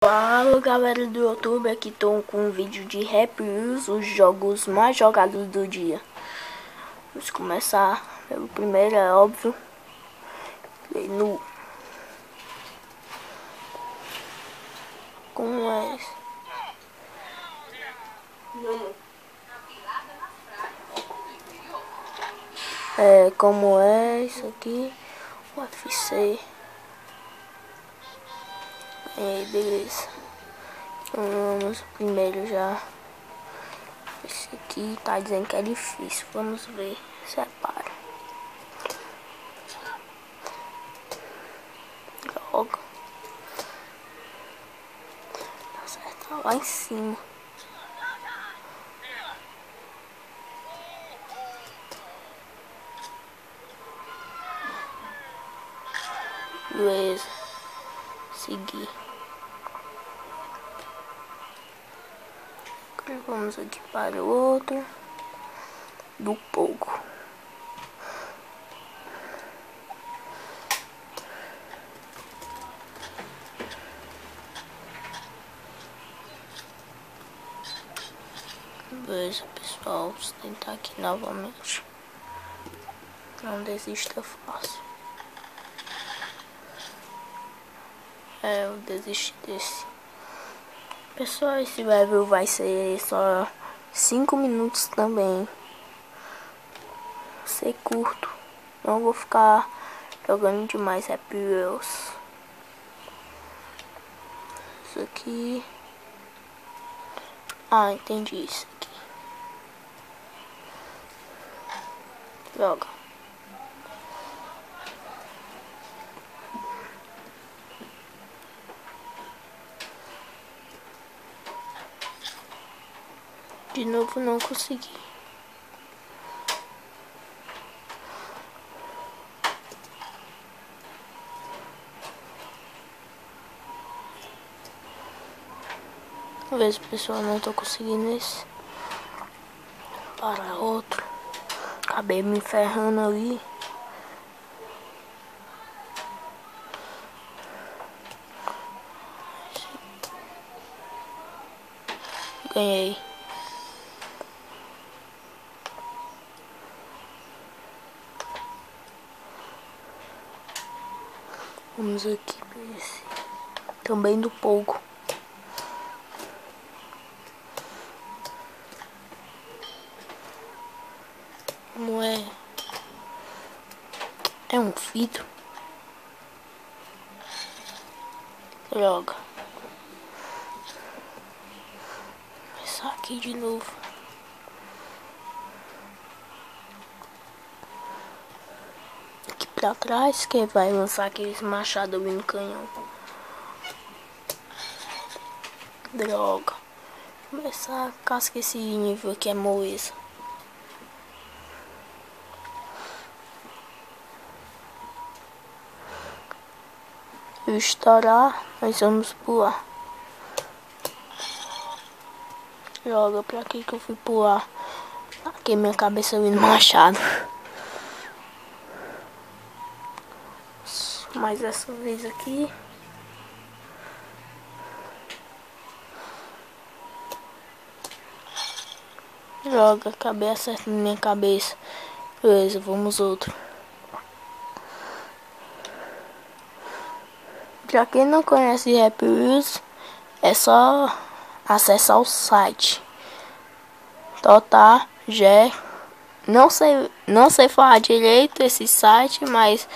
Fala galera do YouTube, aqui estou com um vídeo de reviews, os jogos mais jogados do dia. Vamos começar pelo primeiro, é óbvio. Menu. Como é esse? Como é isso aqui? UFC. Beleza. Vamos primeiro já. Esse aqui tá dizendo que é difícil. Vamos ver. Separa. Droga. Acertar lá em cima. Beleza. Seguir. Vamos aqui para o outro. Do pouco. Beleza, pessoal. Vamos tentar aqui novamente. Não desista fácil. Eu desisti desse. Pessoal, esse review vai ser só 5 minutos também. Vai ser curto. Não vou ficar jogando demais reviews. Isso aqui. Ah, entendi isso aqui. Joga. De novo não consegui. Talvez o pessoal não tô conseguindo esse. Para outro. Acabei me ferrando ali. Ganhei. Vamos aqui para esse. Também do pouco. Como é? É um vidro. Droga. Vou começar aqui de novo. Aqui pra trás que vai lançar aqueles machados ali no canhão. Droga. Vou começar a casca esse nível aqui é moleza. Se estourar, nós vamos pular. Joga pra que eu fui pular. Aqui minha cabeça vindo machado. Mas dessa vez aqui. Joga, acabei acertando minha cabeça. Beleza, vamos outro. Pra quem não conhece reviews, é só acessar o site. Total G. Não sei falar direito esse site, mas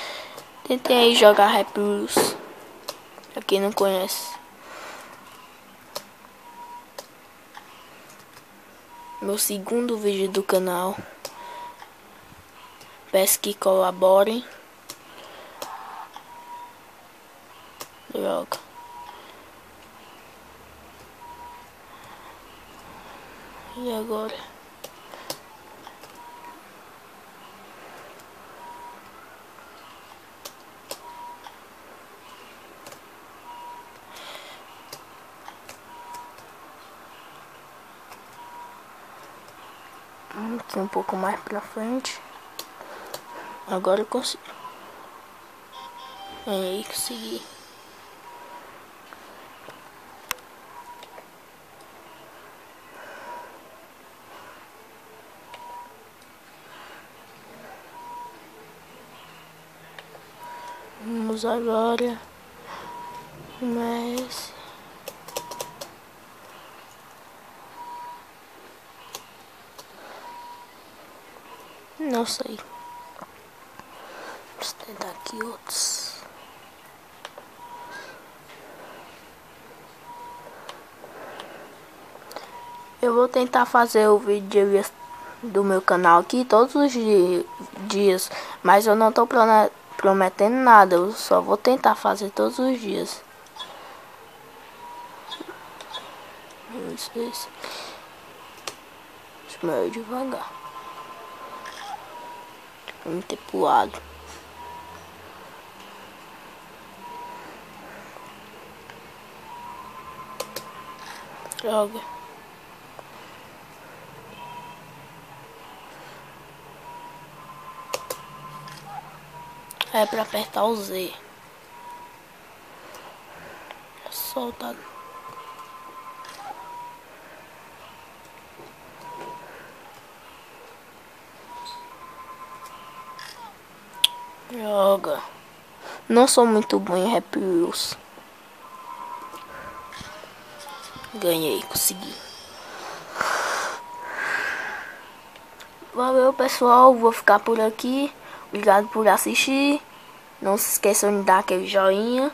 tentei aí jogar reviews. Pra quem não conhece. Meu segundo vídeo do canal. Peço que colaborem. Droga. E agora? Aqui um pouco mais pra frente. Agora eu consigo. Aí, consegui. Vamos agora. Mas não sei. Vamos tentar aqui outros. Eu vou tentar fazer o vídeo do meu canal aqui todos os dias, mas eu não tô prometendo nada, eu só vou tentar fazer todos os dias. Vamos ver se... meio devagar. Vamos ter pulado. Droga. É pra apertar o Z. Solta. Droga. Não sou muito bom em Happy Wheels. Ganhei, consegui. Valeu, pessoal, vou ficar por aqui. Obrigado por assistir. Não se esqueçam de dar aquele joinha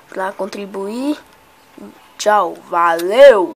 para contribuir. Tchau, valeu!